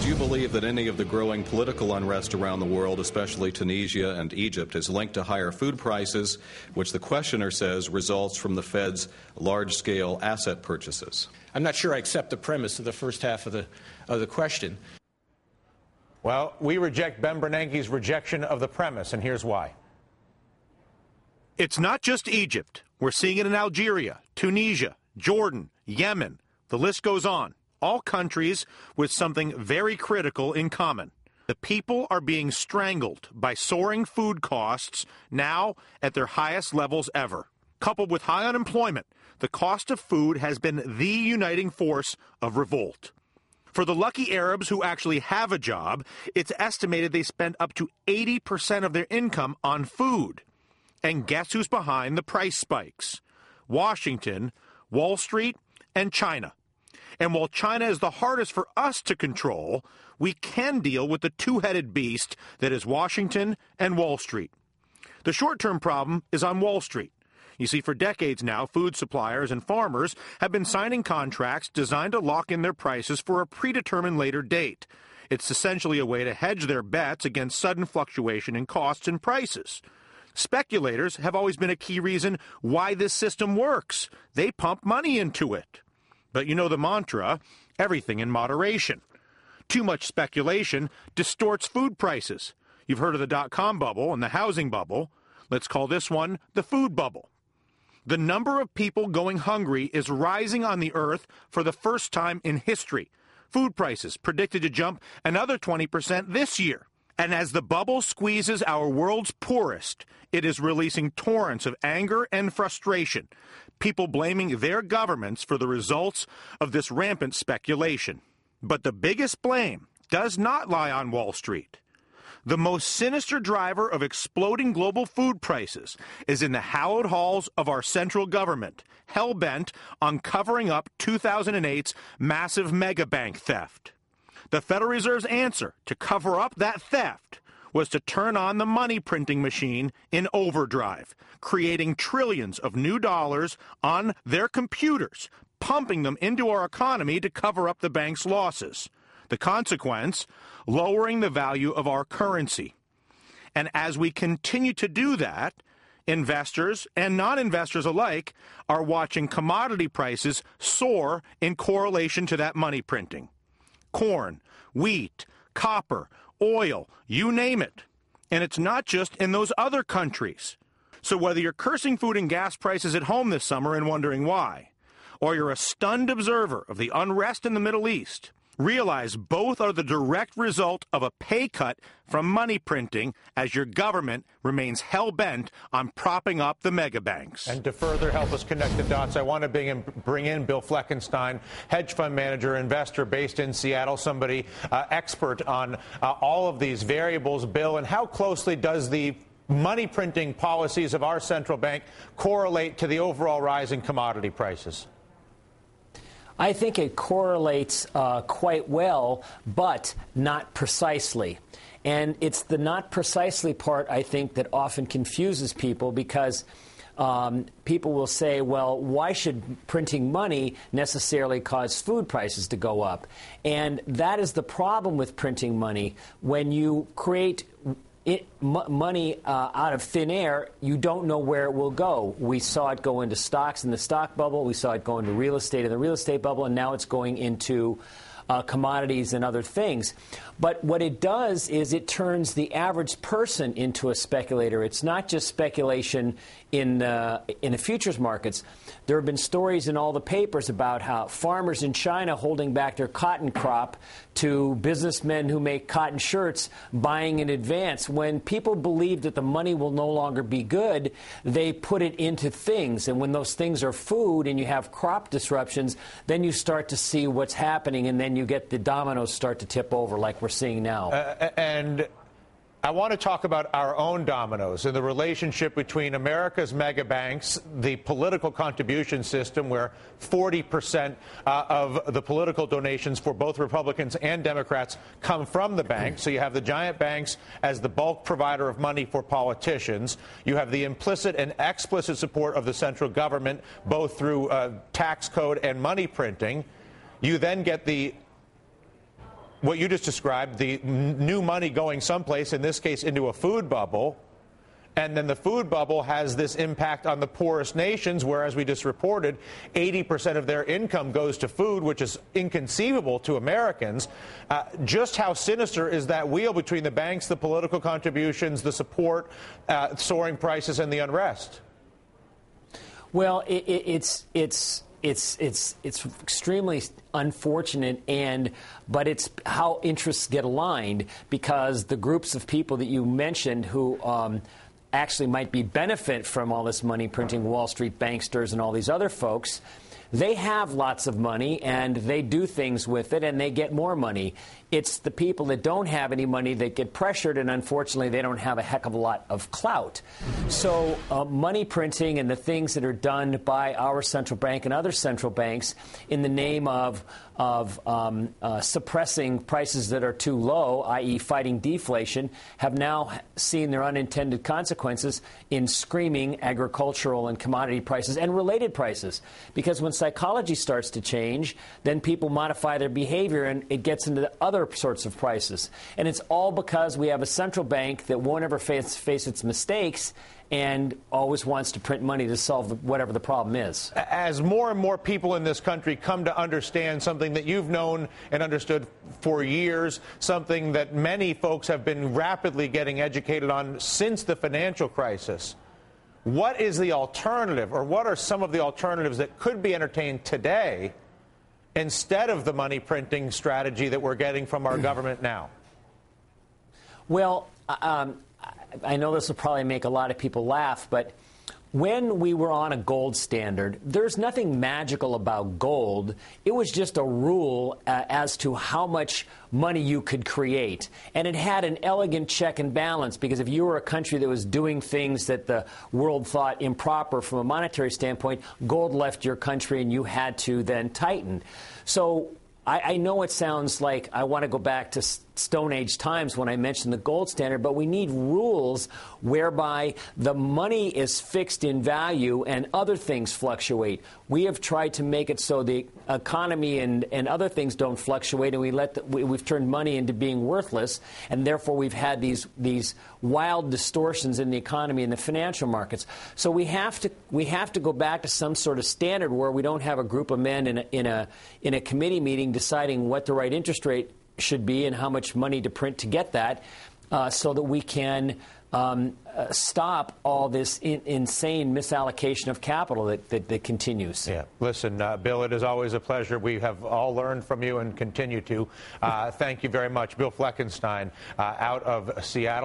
Do you believe that any of the growing political unrest around the world, especially Tunisia and Egypt, is linked to higher food prices, which the questioner says results from the Fed's large-scale asset purchases? I'm not sure I accept the premise of the first half of the question. Well, we reject Ben Bernanke's rejection of the premise, and here's why. It's not just Egypt. We're seeing it in Algeria, Tunisia, Jordan, Yemen. The list goes on. All countries with something very critical in common. The people are being strangled by soaring food costs now at their highest levels ever. Coupled with high unemployment, the cost of food has been the uniting force of revolt. For the lucky Arabs who actually have a job, it's estimated they spend up to 80% of their income on food. And guess who's behind the price spikes? Washington, Wall Street, and China. And while China is the hardest for us to control, we can deal with the two-headed beast that is Washington and Wall Street. The short-term problem is on Wall Street. You see, for decades now, food suppliers and farmers have been signing contracts designed to lock in their prices for a predetermined later date. It's essentially a way to hedge their bets against sudden fluctuation in costs and prices. Speculators have always been a key reason why this system works. They pump money into it. But you know the mantra, everything in moderation. Too much speculation distorts food prices. You've heard of the dot-com bubble and the housing bubble. Let's call this one the food bubble. The number of people going hungry is rising on the earth for the first time in history. Food prices predicted to jump another 20% this year. And as the bubble squeezes our world's poorest, it is releasing torrents of anger and frustration, people blaming their governments for the results of this rampant speculation. But the biggest blame does not lie on Wall Street. The most sinister driver of exploding global food prices is in the hallowed halls of our central government, hell-bent on covering up 2008's massive mega bank theft. The Federal Reserve's answer to cover up that theft was to turn on the money printing machine in overdrive, creating trillions of new dollars on their computers, pumping them into our economy to cover up the bank's losses. The consequence, lowering the value of our currency. And as we continue to do that, investors and non-investors alike are watching commodity prices soar in correlation to that money printing. Corn, wheat, copper, oil, you name it. And it's not just in those other countries. So whether you're cursing food and gas prices at home this summer and wondering why, or you're a stunned observer of the unrest in the Middle East, realize both are the direct result of a pay cut from money printing as your government remains hell-bent on propping up the mega banks. And to further help us connect the dots, I want to bring in Bill Fleckenstein, hedge fund manager, investor based in Seattle, somebody expert on all of these variables. Bill, and how closely does the money printing policies of our central bank correlate to the overall rise in commodity prices? I think it correlates quite well, but not precisely. And it's the not precisely part, I think, that often confuses people because people will say, well, why should printing money necessarily cause food prices to go up? And that is the problem with printing money. When you create money out of thin air, you don't know where it will go. We saw it go into stocks in the stock bubble. We saw it go into real estate in the real estate bubble, and now it's going into commodities and other things. But what it does is it turns the average person into a speculator. It's not just speculation in the futures markets. There have been stories in all the papers about how farmers in China holding back their cotton crop to businessmen who make cotton shirts buying in advance. When people believe that the money will no longer be good, they put it into things. And when those things are food and you have crop disruptions, then you start to see what's happening, and then you get the dominoes start to tip over like we're seeing now. And I want to talk about our own dominoes and the relationship between America's mega banks, the political contribution system, where 40% of the political donations for both Republicans and Democrats come from the bank. So you have the giant banks as the bulk provider of money for politicians. You have the implicit and explicit support of the central government, both through tax code and money printing. You then get the what you just described, the new money going someplace, in this case into a food bubble, and then the food bubble has this impact on the poorest nations, where, as we just reported, 80% of their income goes to food, which is inconceivable to Americans. Just how sinister is that wheel between the banks, the political contributions, the support, soaring prices, and the unrest? Well, it's extremely unfortunate, but it's how interests get aligned, because the groups of people that you mentioned who actually might be benefit from all this money printing, Wall Street banksters and all these other folks, they have lots of money and they do things with it and they get more money. It's the people that don't have any money that get pressured, and unfortunately they don't have a heck of a lot of clout. So money printing and the things that are done by our central bank and other central banks in the name of suppressing prices that are too low, i.e. fighting deflation, have now seen their unintended consequences in screaming agricultural and commodity prices and related prices. Because when psychology starts to change, then people modify their behavior and it gets into the other sorts of prices. And it's all because we have a central bank that won't ever face its mistakes and always wants to print money to solve whatever the problem is. As more and more people in this country come to understand something that you've known and understood for years, something that many folks have been rapidly getting educated on since the financial crisis, what is the alternative, or what are some of the alternatives that could be entertained today instead of the money printing strategy that we're getting from our government now? Well, I know this will probably make a lot of people laugh, but when we were on a gold standard, there's nothing magical about gold. It was just a rule as to how much money you could create. And it had an elegant check and balance, because if you were a country that was doing things that the world thought improper from a monetary standpoint, gold left your country and you had to then tighten. So I know it sounds like I want to go back to Stone Age times when I mentioned the gold standard, but we need rules whereby the money is fixed in value and other things fluctuate. We have tried to make it so the economy and other things don't fluctuate, and we've turned money into being worthless, and therefore we've had these wild distortions in the economy and the financial markets. So we have to go back to some sort of standard where we don't have a group of men in a committee meeting deciding what the right interest rate should be and how much money to print to get that, so that we can stop all this insane misallocation of capital that continues. Yeah. Listen, Bill, it is always a pleasure. We have all learned from you and continue to. Thank you very much. Bill Fleckenstein out of Seattle.